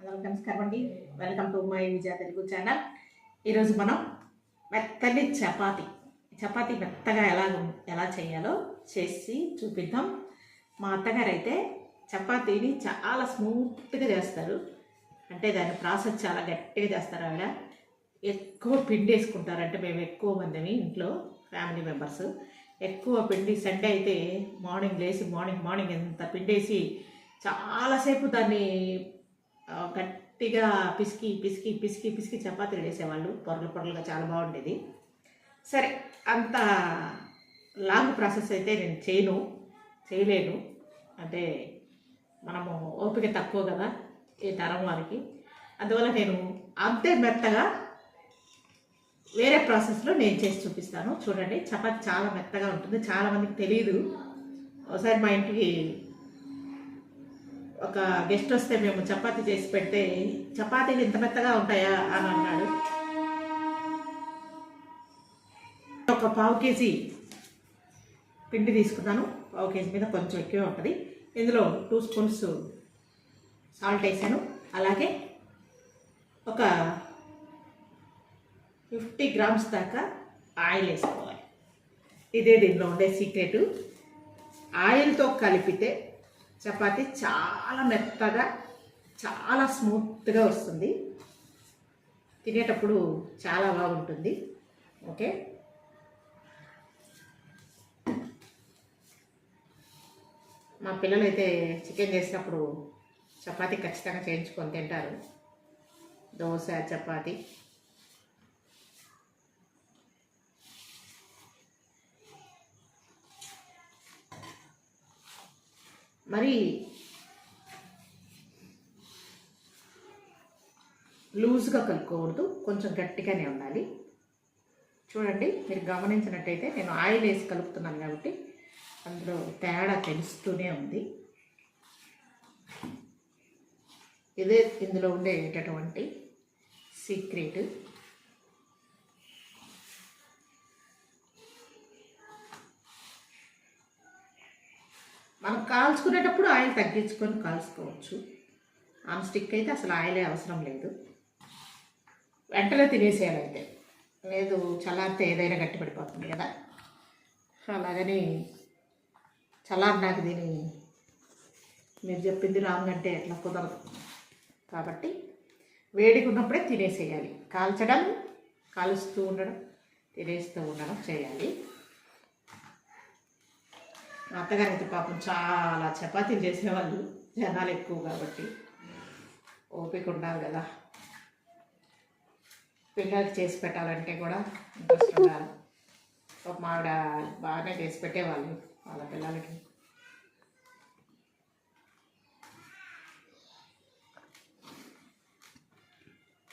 Hello నమస్కారం అండి. Welcome to my Vijaya Telugu channel. ఈరోజు మనం మెత్తని చపాతీ మెత్తగా ఎలా చేయాలో చేసి చూపిద్దాం. మా అత్తగారు అయితే చపాతీని చాలా స్మూత్గా చేస్తారు. అంటే దాని ప్రాసెస్ చాలా గట్టిగా చేస్తారు. ఆవిడ ఎక్కువ పిండి వేసుకుంటారు. అంటే మేము ఎక్కువ మందిని ఇంట్లో ఫ్యామిలీ మెంబర్స్ ఎక్కువ పిండి. సండే అయితే మార్నింగ్ లేచి మార్నింగ్ ఎంత పిండేసి చాలాసేపు దాన్ని గట్టిగా పిసికి చపాతీలు వేసేవాళ్ళు. పొరలుగా చాలా బాగుండేది. సరే, అంత లాంగ్ ప్రాసెస్ అయితే నేను చేయలేను. అంటే మనము ఓపిక తక్కువ కదా ఈ తరం వారికి. అందువల్ల నేను అంతే మెత్తగా వేరే ప్రాసెస్లో నేను చేసి చూపిస్తాను. చూడండి, చపాతీ చాలా మెత్తగా ఉంటుంది. చాలామందికి తెలియదు. ఒకసారి మా ఇంటికి ఒక గెస్ట్ వస్తే మేము చపాతీ చేసి పెడితే చపాతీలు ఇంత మెత్తగా ఉంటాయా అని అన్నాడు. ఒక పావు కేజీ పిండి తీసుకున్నాను. పావు కేజీ మీద కొంచెం ఎక్కువే ఉంటుంది. ఇందులో 2 స్పూన్స్ సాల్ట్ వేసాను. అలాగే ఒక 50 గ్రామ్స్ దాకా ఆయిల్ వేసుకోవాలి. ఇదే దీనిలో ఉండే సీక్రెట్. ఆయిల్తో కలిపితే చపాతీ చాలా మెత్తగా చాలా స్మూత్గా వస్తుంది. తినేటప్పుడు చాలా బాగుంటుంది. ఓకే, మా పిల్లలు అయితే చికెన్ చేసినప్పుడు చపాతీ ఖచ్చితంగా చేయించుకొని తింటారు. దోశ, చపాతీ. మరి లూజ్గా కలుపుకోకూడదు, కొంచెం గట్టిగానే ఉండాలి. చూడండి, మీరు గమనించినట్టయితే నేను ఆయిల్ వేసి కలుపుతున్నాను కాబట్టి అందులో తేడా తెలుస్తూనే ఉంది. ఇదే ఇందులో ఉండేటటువంటి సీక్రెట్. మనం కాల్చుకునేటప్పుడు ఆయిల్ తగ్గించుకొని కాల్చుకోవచ్చు. నాన్ స్టిక్ అయితే అసలు ఆయిలే అవసరం లేదు. వెంటనే తినేసేయాలైతే. లేదు, చల్లారితే ఏదైనా గట్టిపడిపోతుంది కదా. అలాగని చల్లారినాక దీన్ని మీరు చెప్పింది రాంగ్ అంటే ఎట్లా కుదరదు. కాబట్టి వేడిగా ఉన్నప్పుడే తినేసేయాలి. కాలుస్తూ ఉండడం, తినేస్తూ ఉండడం చేయాలి. మా అత్తగారు అయితే పాపం చాలా చపాతీలు చేసేవాళ్ళు. జనాలు ఎక్కువ కాబట్టి ఓపిక ఉండాలి కదా. పిల్లలకి చేసి పెట్టాలంటే కూడా ఇంట్రెస్ట్ ఉండాలి. పాపం ఆవిడ బాగానే చేసి పెట్టేవాళ్ళు వాళ్ళ పిల్లలకి.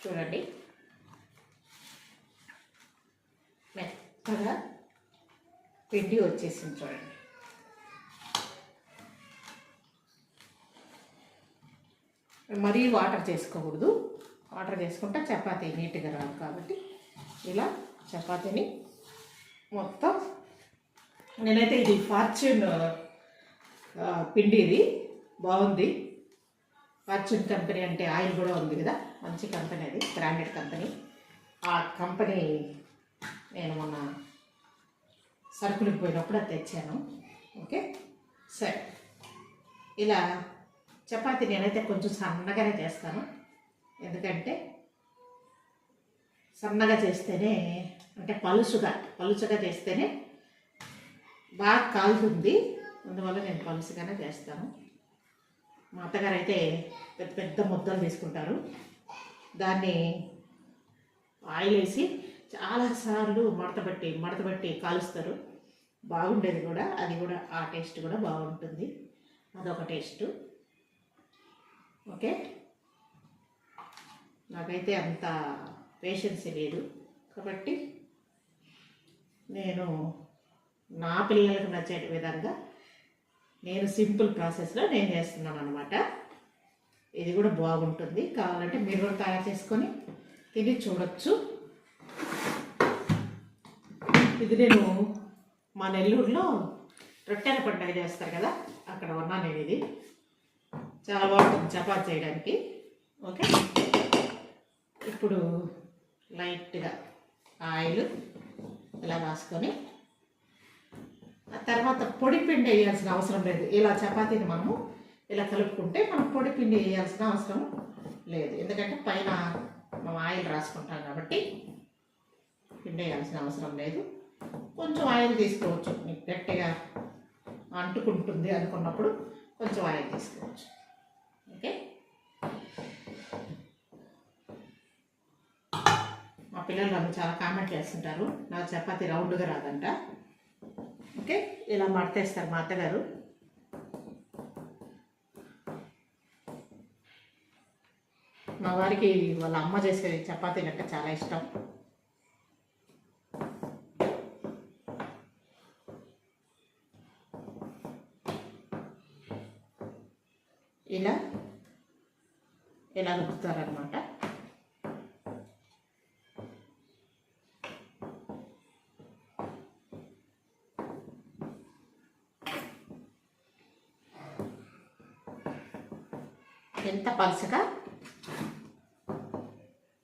చూడండి, మెత్తగా పిండి వచ్చేసింది. చూడండి, మరీ వాటర్ చేసుకోకూడదు. వాటర్ చేసుకుంటే చపాతీ నీట్గా రాదు. కాబట్టి ఇలా చపాతీని మొత్తం నేనైతే ఇది ఫార్చ్యూన్ పిండి, ఇది బాగుంది. ఫార్చ్యూన్ కంపెనీ అంటే ఆయిల్ కూడా ఉంది కదా, మంచి కంపెనీ, అది బ్రాండెడ్ కంపెనీ. ఆ కంపెనీ నేను మొన్న సరుకులకు పోయినప్పుడు అది తెచ్చాను. ఓకే, సరే. ఇలా చపాతీ నేనైతే కొంచెం సన్నగానే చేస్తాను. ఎందుకంటే సన్నగా చేస్తేనే, అంటే పలుచగా చేస్తేనే బాగా కాలుతుంది. అందువల్ల నేను పలుచగానే చేస్తాను. మా అత్తగారు అయితే పెద్ద పెద్ద ముద్దలు తీసుకుంటారు. దాన్ని ఆయిల్ వేసి చాలాసార్లు మడతబట్టి కాలుస్తారు. బాగుండేది కూడా. అది కూడా, ఆ టేస్ట్ కూడా బాగుంటుంది. అదొక టేస్ట్. ఓకే, నాకైతే అంత పేషెన్స్ లేదు. కాబట్టి నేను నా పిల్లలకు నచ్చే విధంగా నేను సింపుల్ ప్రాసెస్లో నేను చేస్తున్నాను అనమాట. ఇది కూడా బాగుంటుంది. కావాలంటే మీరు కూడా తయారు చేసుకొని తిని చూడొచ్చు. ఇది నేను మా నెల్లూరులో రొట్టెల పండుగ చేస్తారు కదా, అక్కడ ఉన్నా నేను. ఇది చాలా బాగుంటుంది చపాతీ చేయడానికి. ఓకే. ఇప్పుడు లైట్గా ఆయిల్ ఇలా రాసుకొని ఆ తర్వాత పొడి పిండి వేయాల్సిన అవసరం లేదు. ఇలా చపాతీని మనము ఇలా కలుపుకుంటే మనం పొడి పిండి వేయాల్సిన అవసరం లేదు, ఎందుకంటే పైన మనం ఆయిల్ రాసుకుంటాం కాబట్టి పిండి వేయాల్సిన అవసరం లేదు. కొంచెం ఆయిల్ తీసుకోవచ్చు, మీకు గట్టిగా అంటుకుంటుంది అనుకున్నప్పుడు కొంచెం ఆయిల్ తీసుకోవచ్చు. ఓకే. మా పిల్లలు నన్ను చాలా కామెంట్ చేస్తుంటారు, నాకు చపాతీ రౌండ్గా రాదంట. ఓకే, ఇలా మడతేస్తారు మా అత్తగారు. మా వారికి వాళ్ళ అమ్మ చేసే చపాతీ లెక్క చాలా ఇష్టం. ఇలా ఇలా రుద్దుతారనమాట.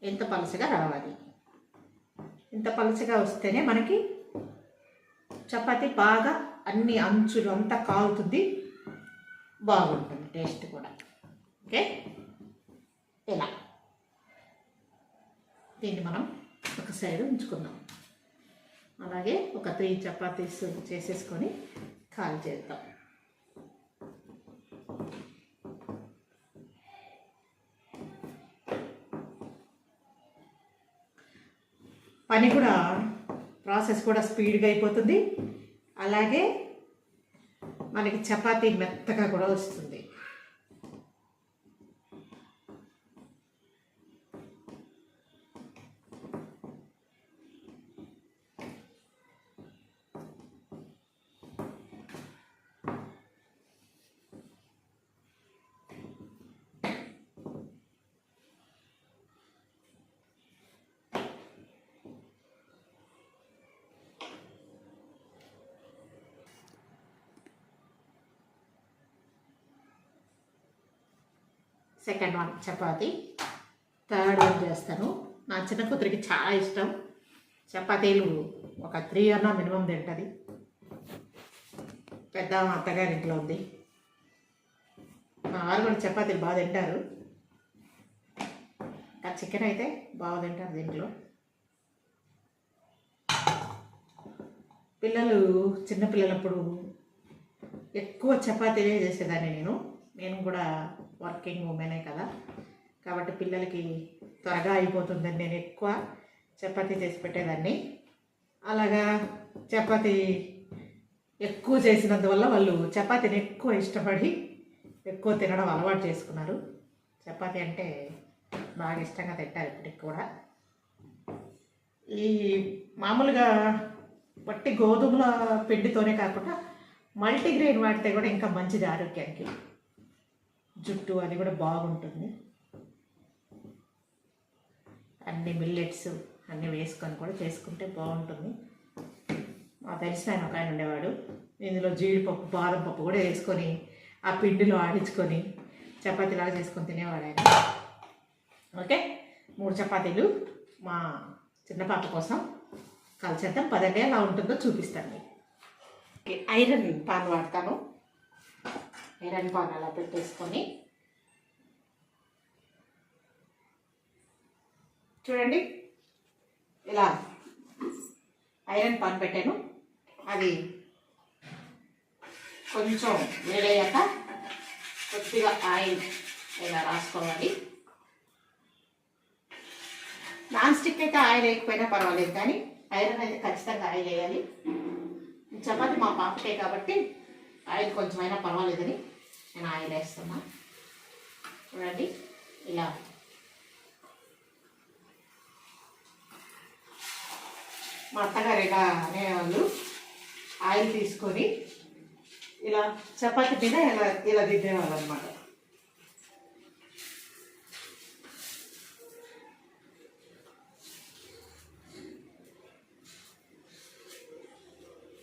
ఎంత పలుచగా రావాలి. ఇంత పలుచగా వస్తేనే మనకి చపాతీ బాగా అన్ని అంచులు అంతా కాలుతుంది, బాగుంటుంది టేస్ట్ కూడా. ఓకే, ఇలా దీన్ని మనం ఒక సైడ్ ఉంచుకుందాం. అలాగే ఒక 3 చపాతీస్ చేసేసుకొని కాల్ చేద్దాం. పని కూడా ప్రాసెస్ కూడా స్పీడ్గా అయిపోతుంది, అలాగే మనకి చపాతీ మెత్తగా కూడా వస్తుంది. Second one chapati, third one చేస్తాను. నా చిన్న కూతురికి చాలా ఇష్టం చపాతీలు, ఒక 3 అన్నా మినిమం తింటుంది. పెద్ద అత్తగారి ఇంట్లో ఉంది. మా వారు కూడా చపాతీలు బాగా తింటారు, ఆ చికెన్ అయితే బాగా తింటారు దీంట్లో. పిల్లలు చిన్నపిల్లలప్పుడు ఎక్కువ చపాతీలే చేసేదాన్ని నేను కూడా వర్కింగ్ ఉమెనే కదా, కాబట్టి పిల్లలకి త్వరగా అయిపోతుందని నేను ఎక్కువ చపాతీ చేసి పెట్టేదాన్ని. అలాగా చపాతీ ఎక్కువ చేసినందువల్ల వాళ్ళు చపాతీని ఎక్కువ ఇష్టపడి ఎక్కువ తినడం అలవాటు చేసుకున్నారు. చపాతీ అంటే బాగా ఇష్టంగా తింటారు ఇప్పటికి కూడా. ఈ మామూలుగా వట్టి గోధుమల పిండితోనే కాకుండా మల్టీగ్రెయిన్ వాడితే కూడా ఇంకా మంచిది ఆరోగ్యానికి, జుట్టు అది కూడా బాగుంటుంది. అన్ని మిల్లెట్స్ అన్నీ వేసుకొని కూడా చేసుకుంటే బాగుంటుంది. మా తెలిసిన ఆయన ఒక ఆయన ఉండేవాడు, ఇందులో జీడిపప్పు బాదం పప్పు కూడా వేసుకొని ఆ పిండిలో ఆడించుకొని చపాతీలాగా చేసుకొని తినేవాడు ఆయన. ఓకే, 3 చపాతీలు మా చిన్న పాప కోసం కలిసేద్దాం. 10 ఎలా ఉంటుందో చూపిస్తాను. ఐరన్ పాన్ వాడతాను. ఐరన్ పాన్ అలా పెట్టేసుకొని చూడండి, ఇలా ఐరన్ పాన్ పెట్టాను. అది కొంచెం వేడయ్యాక కొద్దిగా ఆయిల్ ఇలా రాసుకోవాలి. నాన్ స్టిక్ అయితే ఆయిల్ వేయకపోయినా పర్వాలేదు, కానీ ఐరన్ అయితే ఖచ్చితంగా ఆయిల్ వేయాలి. చపాతీ మా పాపకే కాబట్టి ఆయిల్ కొంచెమైనా పర్వాలేదని నేను ఆయిల్ వేస్తున్నా. చూడండి, ఇలా మా అత్తగారు ఇలా అనేవాళ్ళు, ఆయిల్ తీసుకొని ఇలా చపాతీ మీద ఇలా దిద్దేవాళ్ళు అనమాట.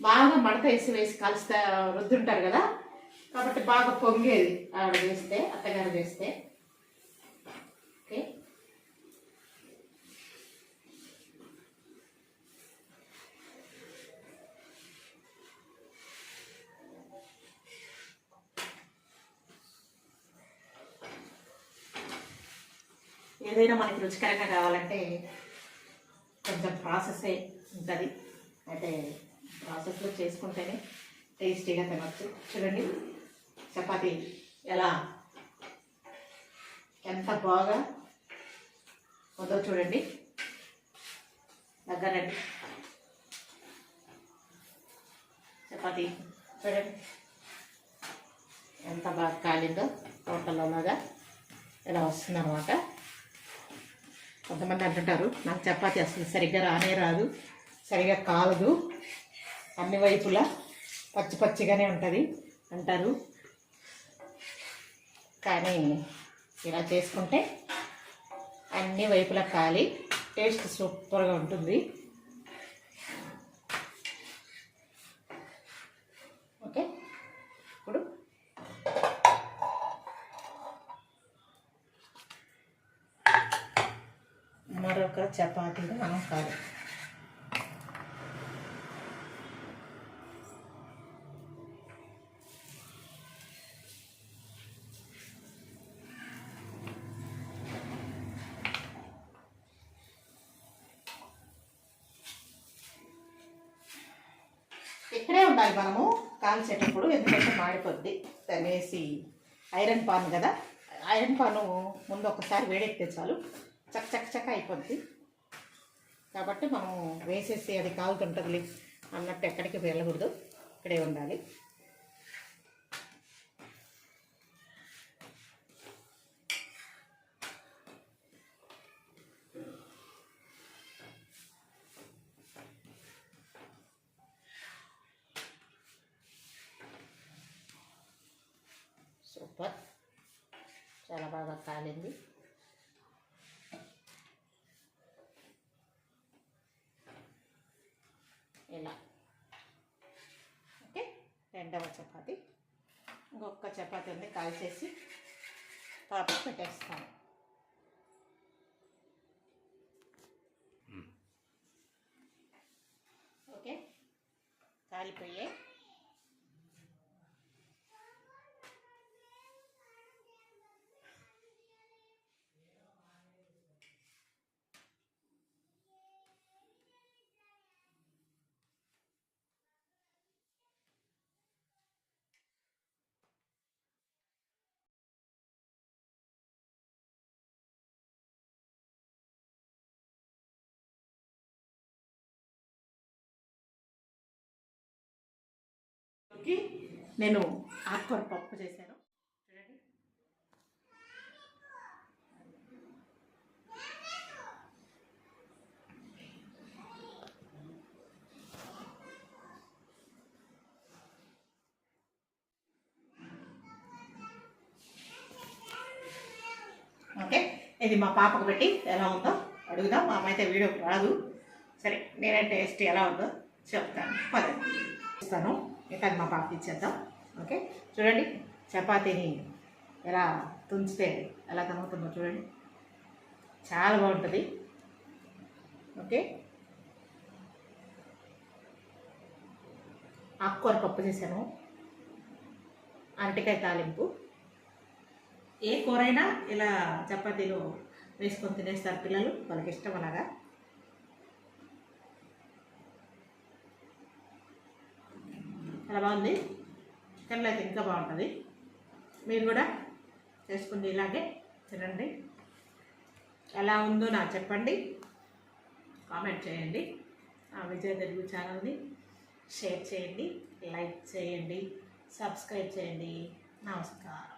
బాగా మడత వేసి కలిస్తే రుద్దుంటారు కదా, కాబట్టి బాగా పొంగేది ఆవిడ చేస్తే, అత్తగారు చేస్తే. ఏదైనా మనకి రుచికరంగా కావాలంటే కొంచెం ప్రాసెస్ ఉంటుంది. అయితే ప్రాసెస్లో చేసుకుంటేనే టేస్టీగా తినచ్చు. చూడండి చపాతీ ఎంత బాగా ఉందో చూడండి. దగ్గరండి చపాతీ చూడండి ఎంత బాగా కాలిందో. హోటల్లోలాగా ఇలా వస్తుందన్నమాట. కొంతమంది అంటుంటారు నాకు చపాతీ అసలు సరిగ్గా రాదు, సరిగ్గా కాలదు, అన్ని వైపులా పచ్చి పచ్చిగానే ఉంటుంది అంటారు. కానీ ఇలా చేసుకుంటే అన్ని వైపులా కాలి టేస్ట్ సూపర్గా ఉంటుంది. ఓకే, ఇప్పుడు మరొక చపాతీని మనం కాదు. ఇక్కడే ఉండాలి మనము కాల్చేటప్పుడు, ఎందుకంటే మాడిపోద్ది. దాన్ని వేసి ఐరన్ పాన్ కదా, ఐరన్ పాను ముందు ఒకసారి వేడెక్కితే చాలు చక్క చక్క చక్క అయిపోద్ది. కాబట్టి మనం వేసేసి అది కాలుతుంటుంది అన్నట్టు ఎక్కడికి వెళ్ళకూడదు, ఇక్కడే ఉండాలి. సూపర్, చాలా బాగా కాలింది. ఇలా ఓకే, రెండవ చపాతీ. ఇంకొక చపాతీ ఉంది, కాల్చేసి పాపకు పెట్టేస్తాను. ఓకే, కాలిపోయే. నేను ఆకుకూర పప్పు చేశాను చూడండి. ఓకే, ఇది మా పాపకు పెట్టి ఎలా ఉందో అడుగుదాం. మా అమ్మ అయితే వీడియోకి రాదు. సరే, నేనే టేస్ట్ ఎలా ఉందో చెప్తాను. పదండి ఇస్తాను, ఇక మా పాపకి ఇచ్చేద్దాం. ఓకే, చూడండి చపాతీని ఎలా తుంచితే ఎలా కనుగుతుందో చూడండి, చాలా బాగుంటుంది. ఓకే, ఆకుకూర పప్పు చేశాను, అరటికాయ తాలింపు. ఏ కూరైనా ఇలా చపాతీలో వేసుకొని తినేస్తారు పిల్లలు, వాళ్ళకి ఇష్టం అలాగా. చాలా బాగుంది. చికెన్లో అయితే ఇంకా బాగుంటుంది. మీరు కూడా చేసుకుంది ఇలాగే తినండి. ఎలా ఉందో నాకు చెప్పండి, కామెంట్ చేయండి. విజయ తెలుగు ఛానల్ని షేర్ చేయండి, లైక్ చేయండి, సబ్స్క్రైబ్ చేయండి. నమస్కారం.